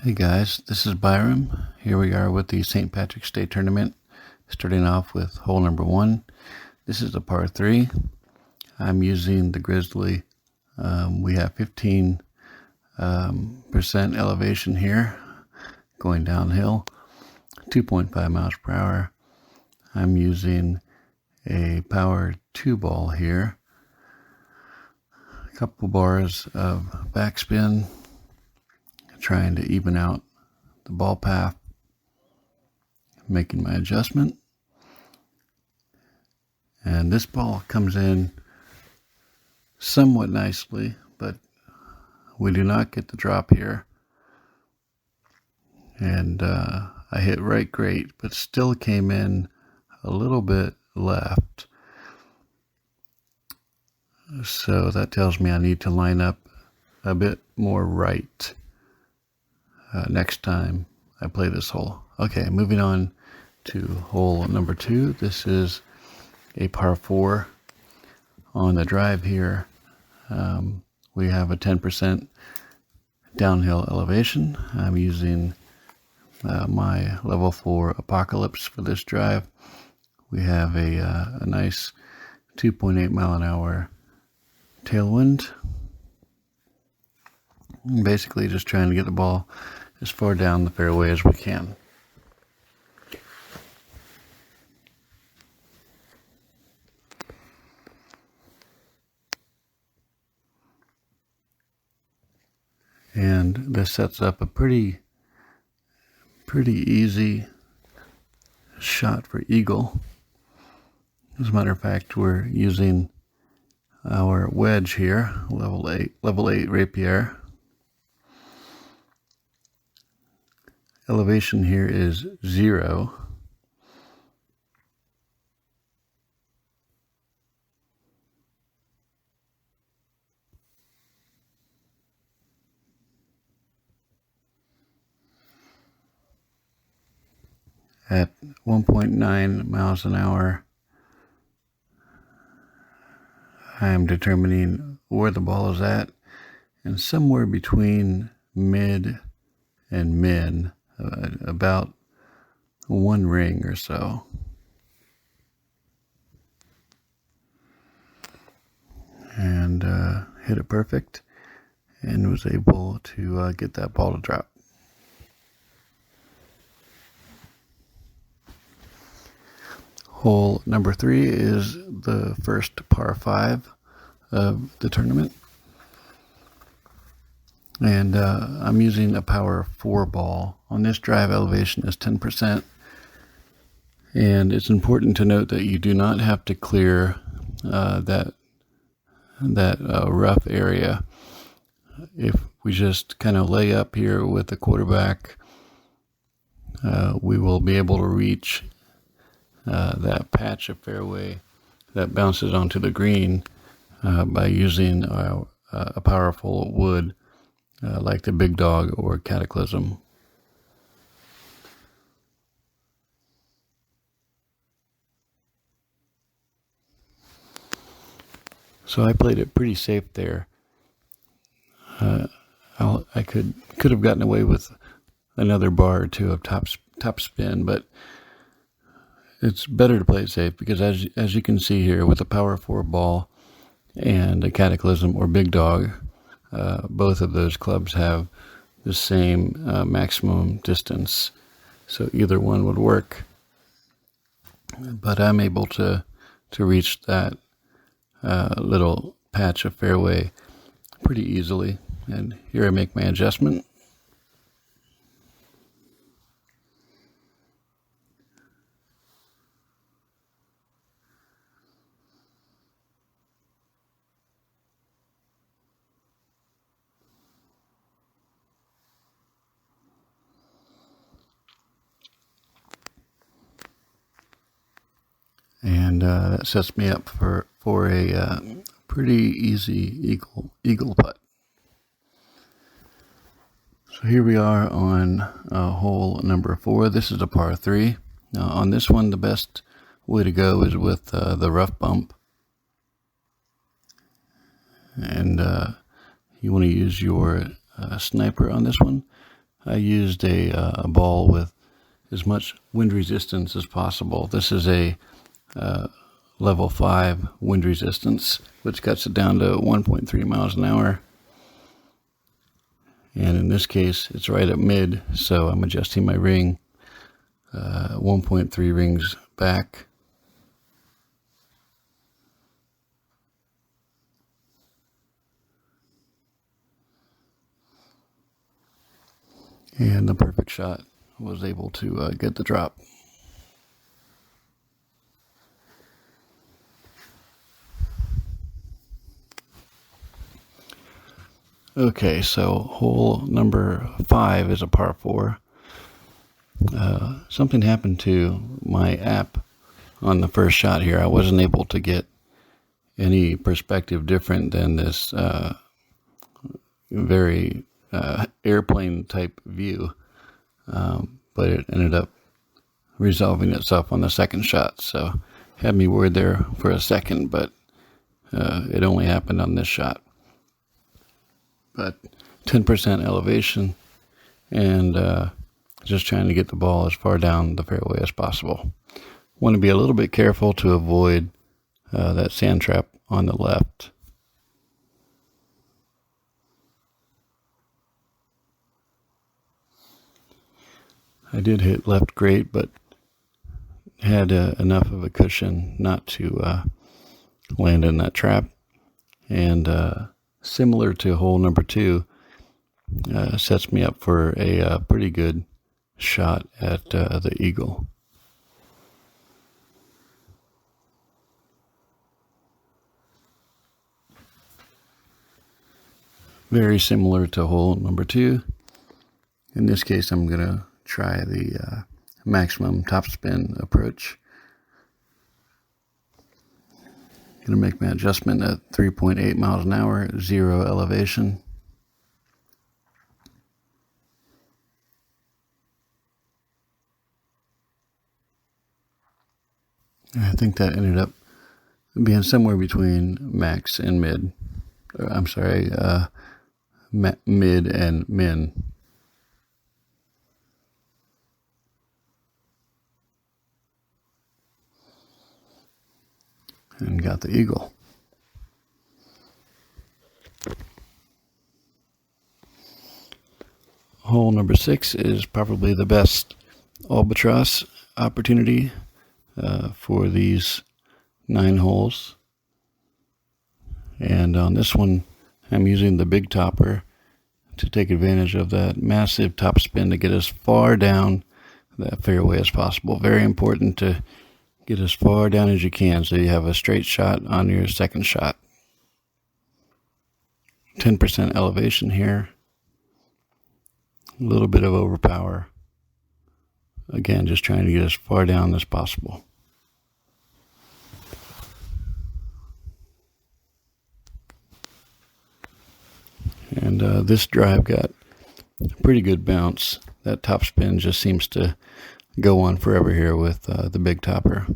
Hey guys, this is Byram. Here we are with the St. Patrick's Day tournament, starting off with hole number 1. This is a par 3. I'm using the Grizzly. We have 15% elevation here, going downhill, 2.5 miles per hour. I'm using a power 2 ball here, a couple bars of backspin, trying to even out the ball path, making my adjustment. And this ball comes in somewhat nicely, but we do not get the drop here. And I hit right great, but still came in a little bit left. So that tells me I need to line up a bit more right next time I play this hole. Okay, moving on to hole number 2. This is a par 4. On the drive here, we have a 10% downhill elevation. I'm using my level 4 Apocalypse for this drive. We have a nice 2.8 mile an hour tailwind. Basically just trying to get the ball as far down the fairway as we can. And this sets up a pretty easy shot for eagle. As a matter of fact, we're using our wedge here, level 8 rapier. Elevation here is 0. At 1.9 miles an hour, I am determining where the ball is at, and somewhere between mid and min, about 1 ring or so. And hit it perfect, and was able to get that ball to drop. Hole number 3 is the first par 5 of the tournament. And I'm using a power 4 ball. On this drive, elevation is 10%. And it's important to note that you do not have to clear that rough area. If we just kind of lay up here with the quarterback, we will be able to reach that patch of fairway that bounces onto the green by using a powerful wood like the Big Dog or Cataclysm. So I played it pretty safe there. I could have gotten away with another bar or two of top spin, but it's better to play it safe because as you can see here, with a power 4 ball and a Cataclysm or Big Dog, both of those clubs have the same maximum distance, so either one would work. But I'm able to reach that little patch of fairway pretty easily, and here I make my adjustment. And that sets me up for a pretty easy eagle putt. So here we are on hole number 4. This is a par 3. On this one, the best way to go is with the rough bump. And you want to use your sniper on this one. I used a ball with as much wind resistance as possible. This is a level 5 wind resistance, which cuts it down to 1.3 miles an hour. And in this case, it's right at mid, so I'm adjusting my ring 1.3 rings back. And the perfect shot was able to get the drop. Okay, so hole number 5 is a par 4. Something happened to my app on the first shot here. I wasn't able to get any perspective different than this very airplane type view, but it ended up resolving itself on the second shot. So had me worried there for a second, but it only happened on this shot. But 10% elevation, and just trying to get the ball as far down the fairway as possible. Want to be a little bit careful to avoid that sand trap on the left. I did hit left great, but had enough of a cushion not to land in that trap. And similar to hole number 2, sets me up for a pretty good shot at the eagle. Very similar to hole number 2. In this case, I'm going to try the maximum topspin approach. Going to make my adjustment at 3.8 miles an hour, 0 elevation. I think that ended up being somewhere between max and mid. I'm sorry, mid and min. And got the eagle. Hole number 6 is probably the best albatross opportunity for these 9 holes. And on this one, I'm using the big topper to take advantage of that massive topspin to get as far down that fairway as possible. Very important to get as far down as you can so you have a straight shot on your second shot. 10% elevation here. A little bit of overpower. Again, just trying to get as far down as possible. And this drive got a pretty good bounce. That topspin just seems to go on forever here with the big topper.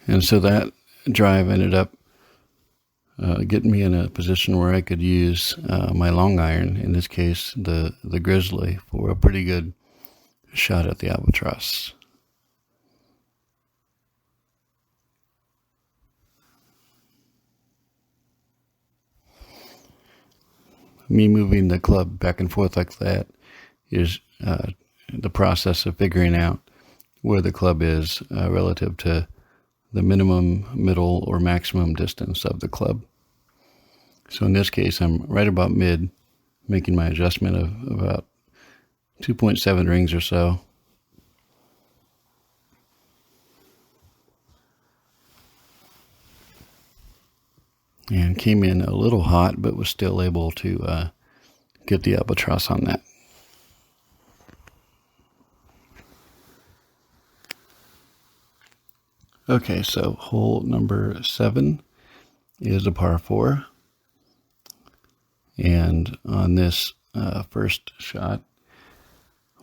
And so that drive ended up getting me in a position where I could use my long iron, in this case the Grizzly, for a pretty good shot at the albatross. Me moving the club back and forth like that is the process of figuring out where the club is relative to the minimum, middle, or maximum distance of the club. So in this case, I'm right about mid, making my adjustment of about 2.7 rings or so. And came in a little hot, but was still able to get the albatross on that. Okay, so hole number 7 is a par 4. And on this first shot,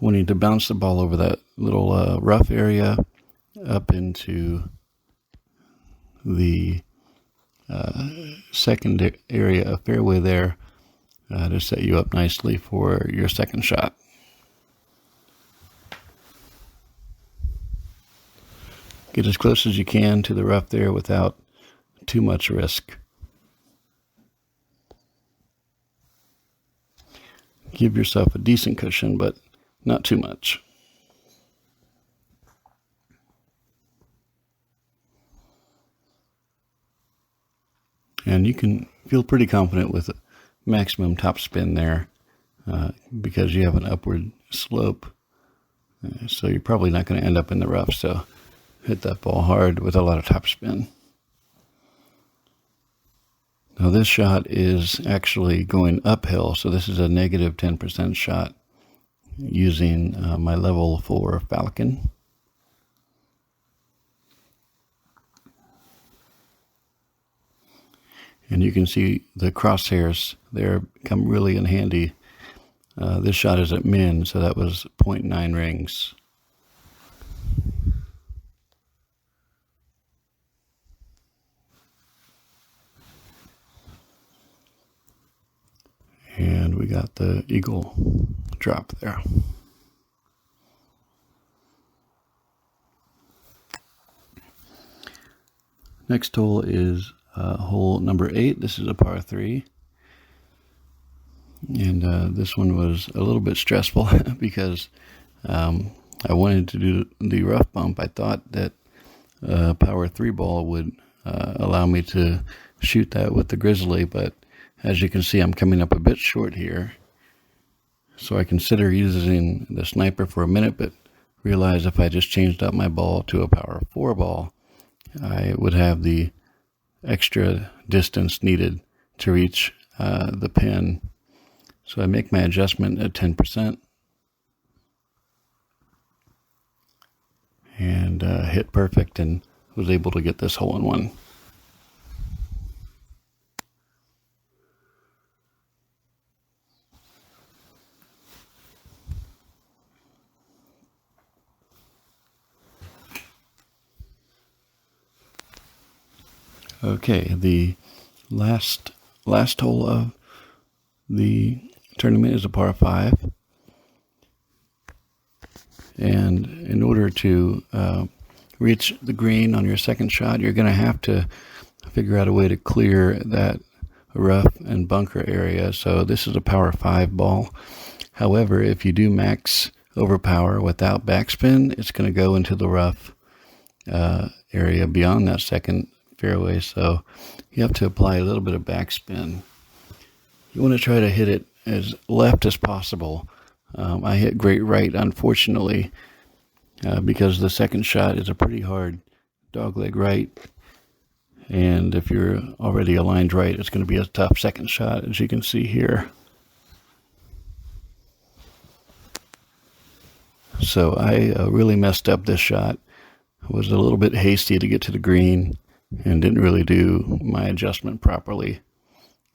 wanting to bounce the ball over that little rough area up into the second area of fairway there to set you up nicely for your second shot. Get as close as you can to the rough there without too much risk. Give yourself a decent cushion, but not too much. And you can feel pretty confident with maximum topspin there because you have an upward slope. So you're probably not going to end up in the rough. So hit that ball hard with a lot of topspin. Now this shot is actually going uphill, so this is a negative 10% shot using my level 4 Falcon. And you can see the crosshairs there come really in handy. This shot is at min, so that was 0.9 rings. And we got the eagle drop there. Next hole is hole number 8. This is a par 3. And this one was a little bit stressful because I wanted to do the rough bump. I thought that a power 3 ball would allow me to shoot that with the Grizzly, but as you can see, I'm coming up a bit short here. So I consider using the sniper for a minute, but realize if I just changed up my ball to a power 4 ball, I would have the extra distance needed to reach the pin. So I make my adjustment at 10% and hit perfect and was able to get this hole in one. Okay, the last hole of the tournament is a par 5. And in order to reach the green on your second shot, you're going to have to figure out a way to clear that rough and bunker area. So this is a power 5 ball. However, if you do max overpower without backspin, it's going to go into the rough area beyond that second fairway, so you have to apply a little bit of backspin. You want to try to hit it as left as possible. I hit great right, unfortunately, because the second shot is a pretty hard dogleg right, and if you're already aligned right, it's going to be a tough second shot, as you can see here. So I really messed up this shot. I was a little bit hasty to get to the green and didn't really do my adjustment properly.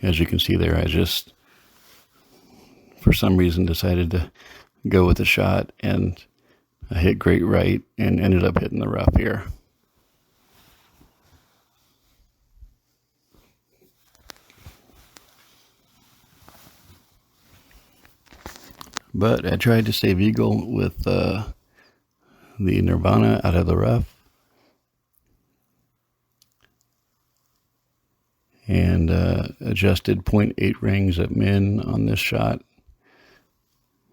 As you can see there, I just, for some reason, decided to go with the shot, and I hit great right and ended up hitting the rough here. But I tried to save eagle with the Nirvana out of the rough. And adjusted 0.8 rings at min on this shot.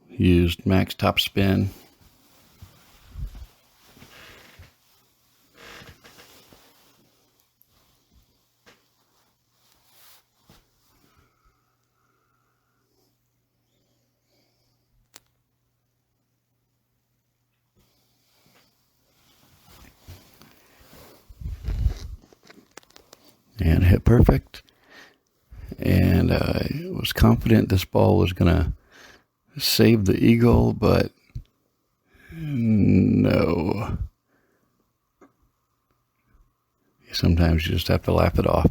Used max top spin. And hit perfect. And I was confident this ball was going to save the eagle, but no. Sometimes you just have to laugh it off.